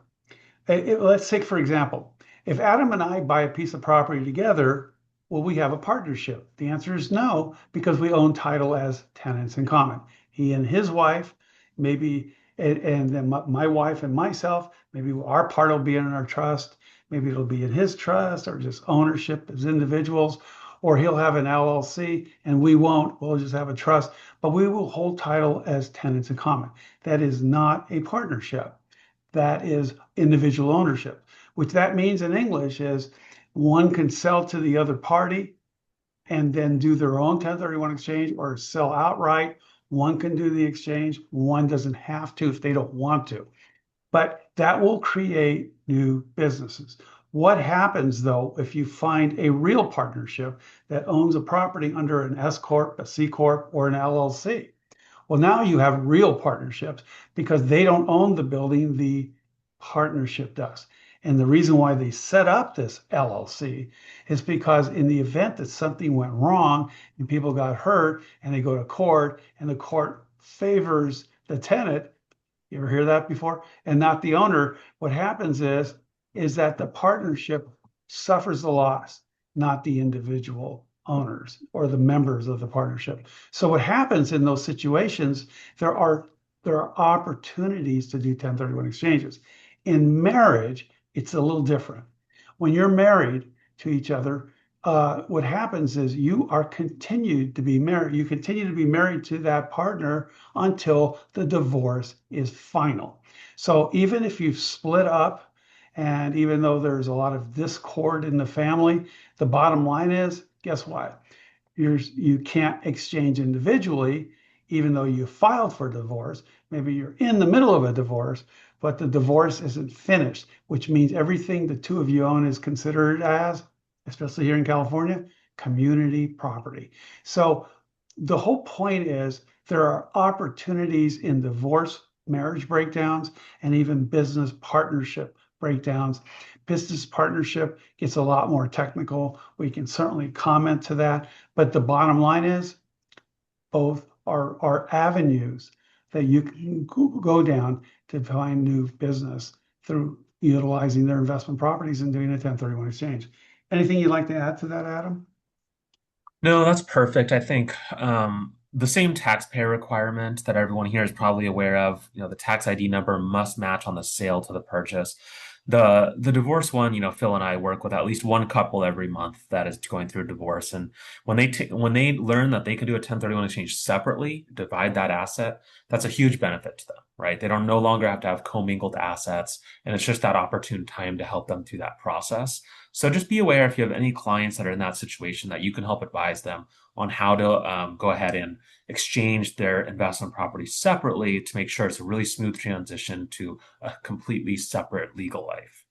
Let's take, for example, if Adam and I buy a piece of property together, will we have a partnership? The answer is no, because we own title as tenants in common. He and his wife, maybe, and then my wife and myself, maybe our part will be in our trust. Maybe it'll be in his trust or just ownership as individuals, or he'll have an LLC and we won't. We'll just have a trust, but we will hold title as tenants in common. That is not a partnership. That is individual ownership, which that means in English is one can sell to the other party and then do their own 1031 exchange or sell outright. One can do the exchange. One doesn't have to if they don't want to. But that will create new businesses. What happens though if you find a real partnership that owns a property under an S Corp, a C Corp, or an LLC? Well, now you have real partnerships because they don't own the building, the partnership does. And the reason why they set up this LLC is because in the event that something went wrong and people got hurt and they go to court and the court favors the tenant, you ever hear that before? And not the owner. What happens is that the partnership suffers the loss, not the individual owners or the members of the partnership. So what happens in those situations, there are opportunities to do 1031 exchanges. In marriage, it's a little different. When you're married to each other, what happens is you are continued to be married. You continue to be married to that partner until the divorce is final. So even if you've split up, and even though there's a lot of discord in the family, the bottom line is, guess what? You can't exchange individually, even though you filed for divorce. Maybe you're in the middle of a divorce, but the divorce isn't finished, which means everything the two of you own is considered as, especially here in California, community property. So the whole point is there are opportunities in divorce, marriage breakdowns, and even business partnership breakdowns. Business partnership gets a lot more technical. We can certainly comment to that, but the bottom line is both are avenues that you can go down to find new business through utilizing their investment properties and doing a 1031 exchange. Anything you'd like to add to that, Adam? No, that's perfect. I think the same taxpayer requirement that everyone here is probably aware of, the tax ID number must match on the sale to the purchase. The divorce one, Phil and I work with at least one couple every month that is going through a divorce, and when they learn that they can do a 1031 exchange separately, divide that asset, that's a huge benefit to them, right? They don't no longer have to have commingled assets, and it's just that opportune time to help them through that process. So just be aware if you have any clients that are in that situation that you can help advise them on how to go ahead and exchange their investment property separately to make sure it's a really smooth transition to a completely separate legal life.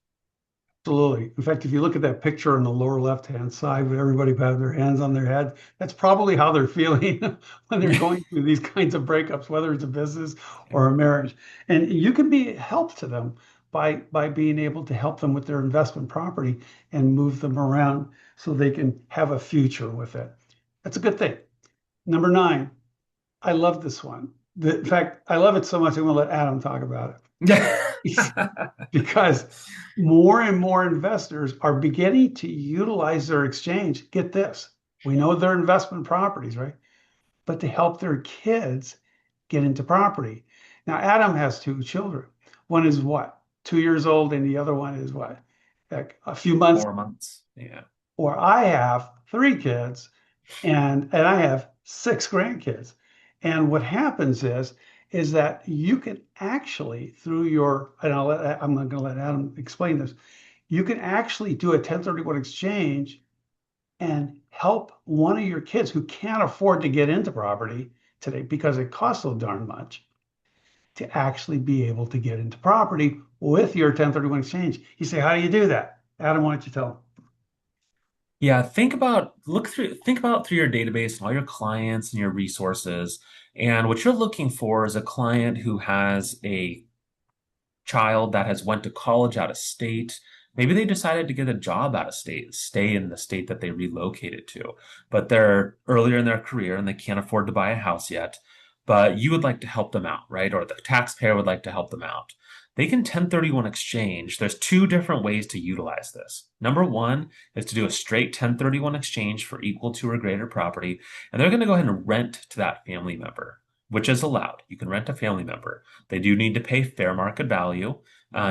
Absolutely. In fact, if you look at that picture on the lower left-hand side with everybody have their hands on their head, that's probably how they're feeling when they're going through these kinds of breakups, whether it's a business or a marriage. And you can be help to them by being able to help them with their investment property and move them around so they can have a future with it. That's a good thing. Number 9, I love this one. In fact, I love it so much, I'm going to let Adam talk about it. Because more and more investors are beginning to utilize their exchange. Get this, we know they're investment properties, right? But to help their kids get into property. Now, Adam has 2 children. One is what? 2 years old, and the other one is what? Like a few months. 4 months. Yeah. Or I have 3 kids, and I have 6 grandkids. And what happens is that you can actually, through your, and I'm going to let Adam explain this, you can actually do a 1031 exchange and help one of your kids who can't afford to get into property today because it costs so darn much to actually be able to get into property with your 1031 exchange. You say, how do you do that? Adam, why don't you tell them? Yeah, think about through your database and all your clients and your resources. And what you're looking for is a client who has a child that has went to college out of state. Maybe they decided to get a job out of state, stay in the state that they relocated to, but they're earlier in their career and they can't afford to buy a house yet. But you would like to help them out, right? Or the taxpayer would like to help them out. They can 1031 exchange. There's 2 different ways to utilize this. Number 1 is to do a straight 1031 exchange for equal to or greater property, and they're going to go ahead and rent to that family member, which is allowed. You can rent a family member. They do need to pay fair market value.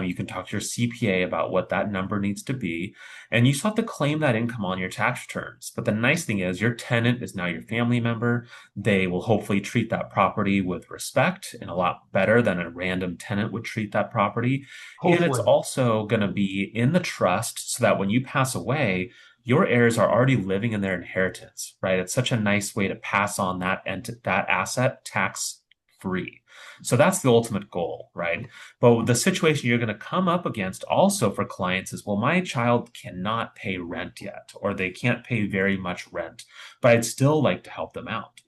You can talk to your CPA about what that number needs to be. And you still have to claim that income on your tax returns. But the nice thing is your tenant is now your family member. They will hopefully treat that property with respect and a lot better than a random tenant would treat that property. And it's Hopefully. also going to be in the trust so that when you pass away, your heirs are already living in their inheritance, right? It's such a nice way to pass on that asset tax free. So that's the ultimate goal, right? But the situation you're going to come up against also for clients is, well, my child cannot pay rent yet, or they can't pay very much rent, but I'd still like to help them out.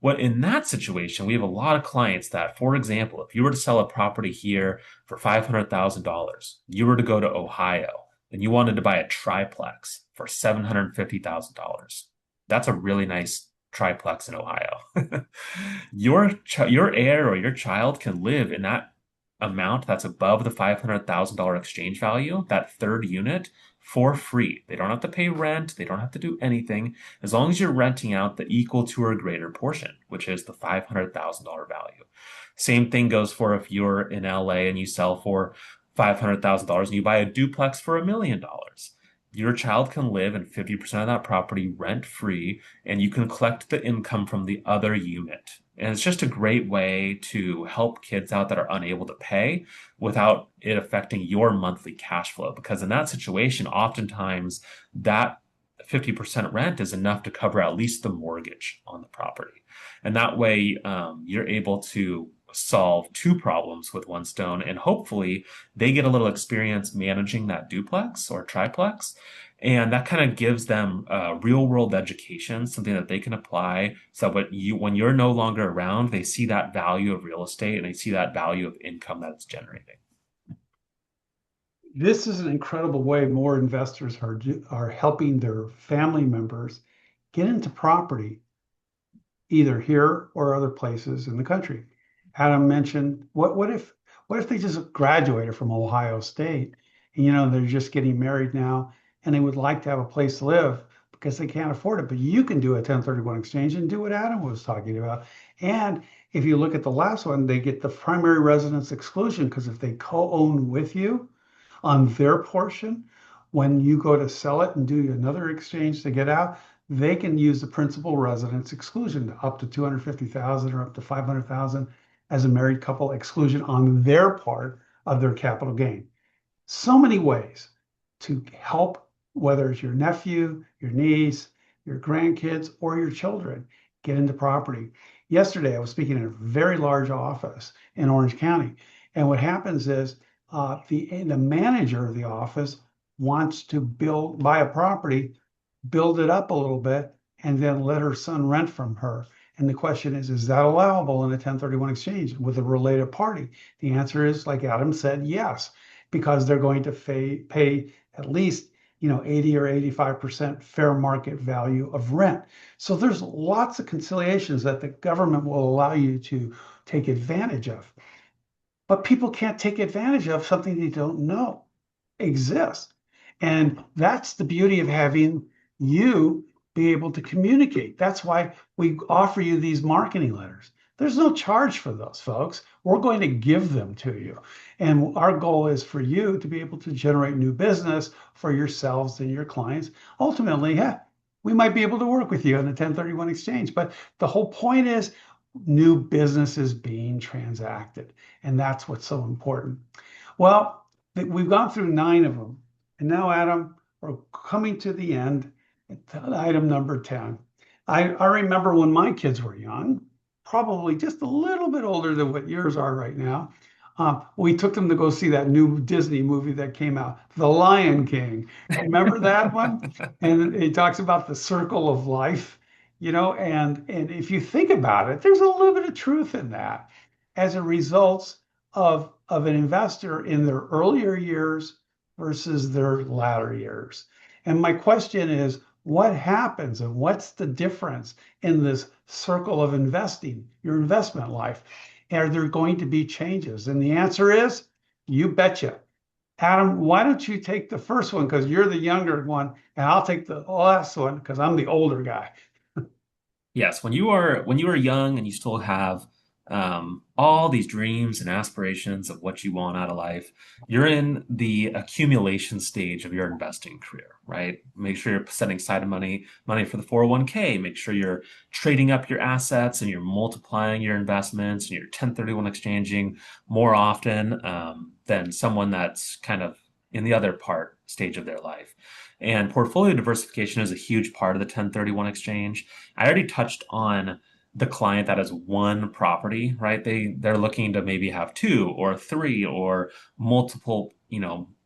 What in that situation, we have a lot of clients that, for example, if you were to sell a property here for $500,000, you were to go to Ohio and you wanted to buy a triplex for $750,000. That's a really nice triplex in Ohio. Your heir or your child can live in that amount that's above the $500,000 exchange value, that third unit, for free. They don't have to pay rent. They don't have to do anything as long as you're renting out the equal to or greater portion, which is the $500,000 value. Same thing goes for if you're in LA and you sell for $500,000 and you buy a duplex for $1 million. Your child can live in 50% of that property rent free, and you can collect the income from the other unit. And it's just a great way to help kids out that are unable to pay without it affecting your monthly cash flow. Because in that situation, oftentimes that 50% rent is enough to cover at least the mortgage on the property. And that way, you're able to solve two problems with one stone, and hopefully they get a little experience managing that duplex or triplex. And that kind of gives them real world education, something that they can apply. So when you're no longer around, they see that value of real estate and they see that value of income that it's generating. This is an incredible way more investors are helping their family members get into property, either here or other places in the country. Adam mentioned, what if they just graduated from Ohio State and they're just getting married now and they would like to have a place to live because they can't afford it. But you can do a 1031 exchange and do what Adam was talking about. And if you look at the last one, they get the primary residence exclusion because if they co-own with you on their portion, when you go to sell it and do another exchange to get out, they can use the principal residence exclusion up to 250,000 or up to 500,000 as a married couple exclusion on their part of their capital gain. So many ways to help, whether it's your nephew, your niece, your grandkids, or your children get into property. Yesterday, I was speaking in a very large office in Orange County. And what happens is the manager of the office wants to buy a property, build it up a little bit, and then let her son rent from her. And the question is that allowable in a 1031 exchange with a related party? The answer is, like Adam said, yes, because they're going to pay at least 80 or 85% fair market value of rent. So there's lots of conciliations that the government will allow you to take advantage of. But people can't take advantage of something they don't know exists. And that's the beauty of having you be able to communicate. That's why we offer you these marketing letters. There's no charge for those, folks. We're going to give them to you. And our goal is for you to be able to generate new business for yourselves and your clients. Ultimately, yeah, we might be able to work with you in a 1031 exchange. But the whole point is new business is being transacted. And that's what's so important. Well, we've gone through 9 of them. And now, Adam, we're coming to the end. Item number 10. I remember when my kids were young, probably just a little bit older than what yours are right now. We took them to go see that new Disney movie that came out, The Lion King. Remember that one? And it talks about the circle of life, and if you think about it, there's a little bit of truth in that as a result of an investor in their earlier years versus their latter years. And my question is, what happens and what's the difference in this circle of investing, your investment life? Are there going to be changes? And the answer is, you betcha. Adam, why don't you take the first one because you're the younger one, and I'll take the last one because I'm the older guy. Yes, when you are young and you still have all these dreams and aspirations of what you want out of life, you're in the accumulation stage of your investing career, right? Make sure you're setting aside money for the 401k. Make sure you're trading up your assets and you're multiplying your investments and you're 1031 exchanging more often than someone that's kind of in the other stage of their life. And portfolio diversification is a huge part of the 1031 exchange. I already touched on the client that has one property, right? They're looking to maybe have 2 or 3 or multiple,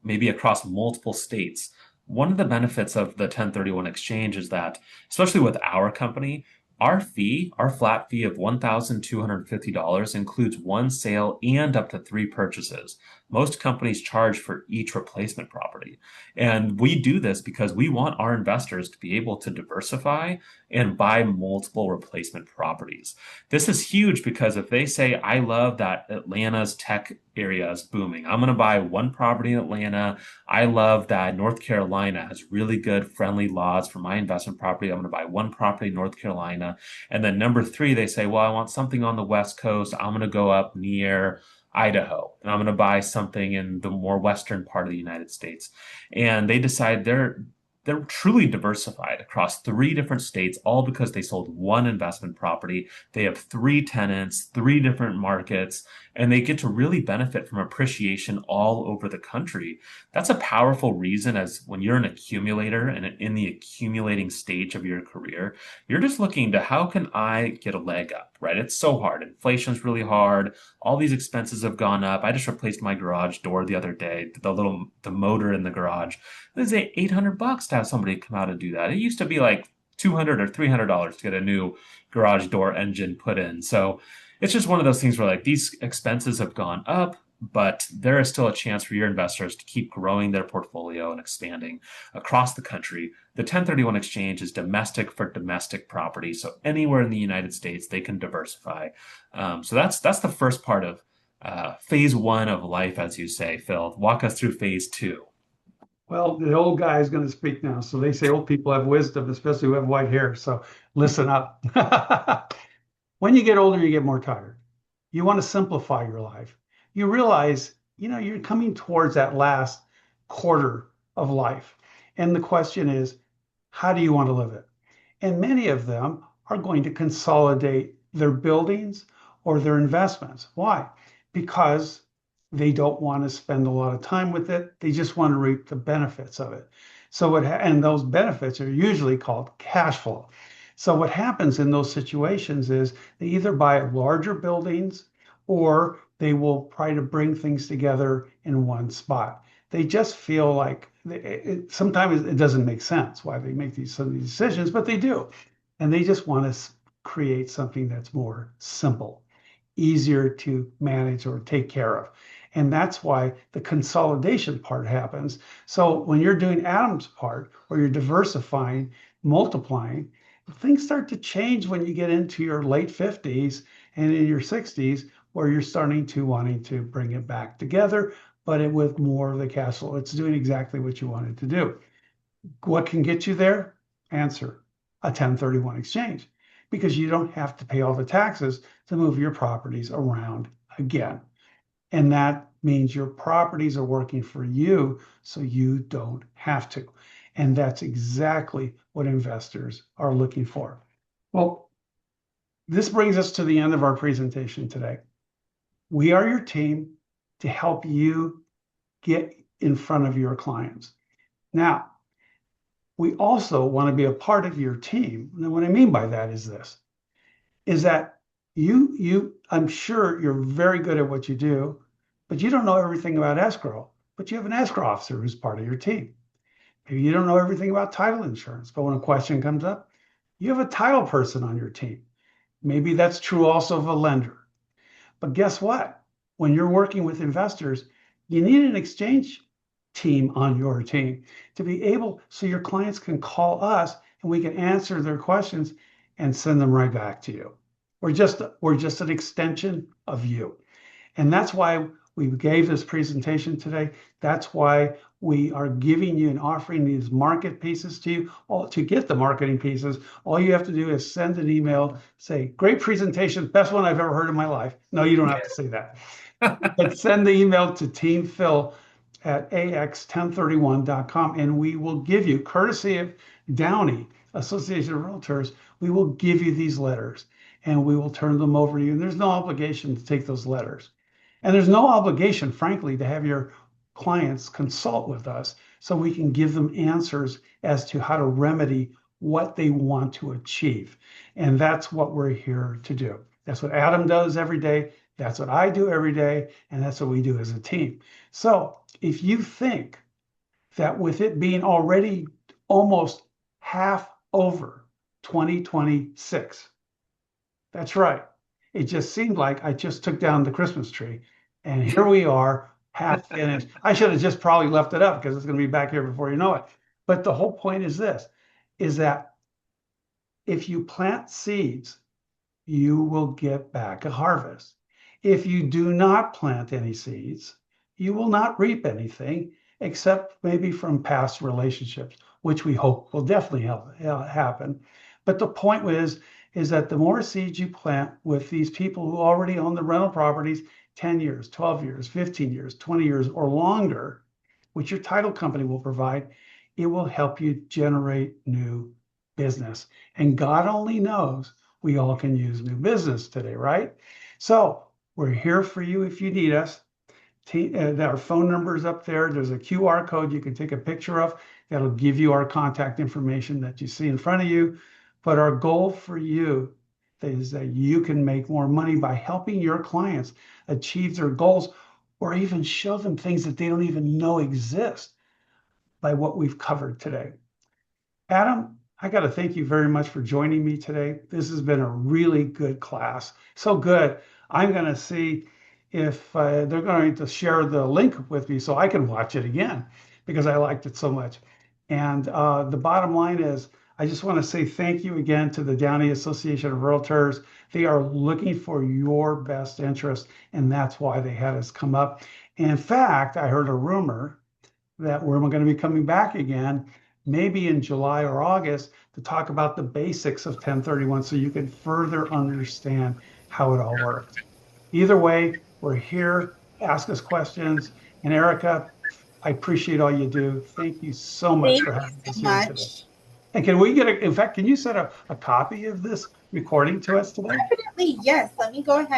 maybe across multiple states. One of the benefits of the 1031 exchange is that, especially with our company, Our fee, our flat fee of $1,250 includes one sale and up to three purchases. Most companies charge for each replacement property. And we do this because we want our investors to be able to diversify and buy multiple replacement properties. This is huge because if they say, I love that Atlanta's tech area is booming, I'm going to buy one property in Atlanta. I love that North Carolina has really good friendly laws for my investment property. I'm going to buy one property in North Carolina. And then number three, they say, well, I want something on the West Coast. I'm going to go up near Idaho and I'm going to buy something in the more western part of the United States. And they decide they're truly diversified across three different states, all because they sold one investment property. They have three tenants, three different markets, and they get to really benefit from appreciation all over the country. That's a powerful reason as when you're an accumulator and in the accumulating stage of your career, you're just looking to how can I get a leg up, right? It's so hard. Inflation's really hard. All these expenses have gone up. I just replaced my garage door the other day, the motor in the garage. It's $800 to have somebody come out and do that. It used to be like $200 or $300 to get a new garage door engine put in. So it's just one of those things where like these expenses have gone up, but there is still a chance for your investors to keep growing their portfolio and expanding across the country. The 1031 exchange is domestic for domestic property. So anywhere in the United States, they can diversify. So that's the first part of phase one of life, as you say, Phil. Walk us through phase two. Well, the old guy is going to speak now. So they say old people have wisdom, especially who have white hair. So listen up. When you get older, you get more tired. You want to simplify your life. You realize, you're coming towards that last quarter of life. And the question is, how do you want to live it? And many of them are going to consolidate their buildings or their investments. Why? Because they don't want to spend a lot of time with it. They just want to reap the benefits of it. And those benefits are usually called cash flow. So what happens in those situations is they either buy larger buildings or they will try to bring things together in one spot. They just feel like sometimes it doesn't make sense why they make some of these decisions, but they do. And they just want to create something that's more simple, easier to manage or take care of. And that's why the consolidation part happens. So when you're doing Adam's part, or you're diversifying, multiplying, things start to change when you get into your late 50s and in your 60s, where you're starting to wanting to bring it back together, but with more of the cash flow. It's doing exactly what you wanted to do. What can get you there? Answer: a 1031 exchange, because you don't have to pay all the taxes to move your properties around again. And that means your properties are working for you, so you don't have to. And that's exactly what investors are looking for. Well, this brings us to the end of our presentation today. We are your team to help you get in front of your clients. Now, we also want to be a part of your team. And what I mean by that is this, is that I'm sure you're very good at what you do, but you don't know everything about escrow, but you have an escrow officer who's part of your team. Maybe you don't know everything about title insurance, but when a question comes up, you have a title person on your team. Maybe that's true also of a lender. But guess what? When you're working with investors, you need an exchange team on your team to be able, so your clients can call us and we can answer their questions and send them right back to you. We're just an extension of you. And that's why we gave this presentation today. That's why we are giving you and offering these market pieces to you. To get the marketing pieces, all you have to do is send an email, say, great presentation, best one I've ever heard in my life. No, you don't have to say that. But send the email to teamphil@ax1031.com, and we will give you, courtesy of Downey, Association of Realtors, we will give you these letters and we will turn them over to you. And there's no obligation to take those letters. And there's no obligation, frankly, to have your clients consult with us so we can give them answers as to how to remedy what they want to achieve. And that's what we're here to do. That's what Adam does every day. That's what I do every day. And that's what we do as a team. So if you think that with it being already almost half over 2026. That's right. It just seemed like I just took down the Christmas tree, and here we are, half finished. I should have just probably left it up because it's going to be back here before you know it. But the whole point is this, is that if you plant seeds, you will get back a harvest. If you do not plant any seeds, you will not reap anything except maybe from past relationships, which we hope will definitely happen. But the point is that the more seeds you plant with these people who already own the rental properties 10 years, 12 years, 15 years, 20 years, or longer, which your title company will provide, it will help you generate new business. And God only knows we all can use new business today, right? So we're here for you if you need us. Our phone number is up there. There's a QR code you can take a picture of that'll give you our contact information that you see in front of you. But our goal for you is that you can make more money by helping your clients achieve their goals or even show them things that they don't even know exist by what we've covered today. Adam, I got to thank you very much for joining me today. This has been a really good class. So good. I'm going to see if they're going to share the link with me so I can watch it again because I liked it so much. And the bottom line is, I just want to say thank you again to the Downey Association of Realtors. They are looking for your best interest, and that's why they had us come up. In fact, I heard a rumor that we're going to be coming back again, maybe in July or August, to talk about the basics of 1031 so you can further understand how it all works. Either way, we're here. Ask us questions. And Erica, I appreciate all you do. Thank you so much Thank for you having us so here today. much. And can we get in fact, can you send a copy of this recording to us today? Definitely, yes. Let me go ahead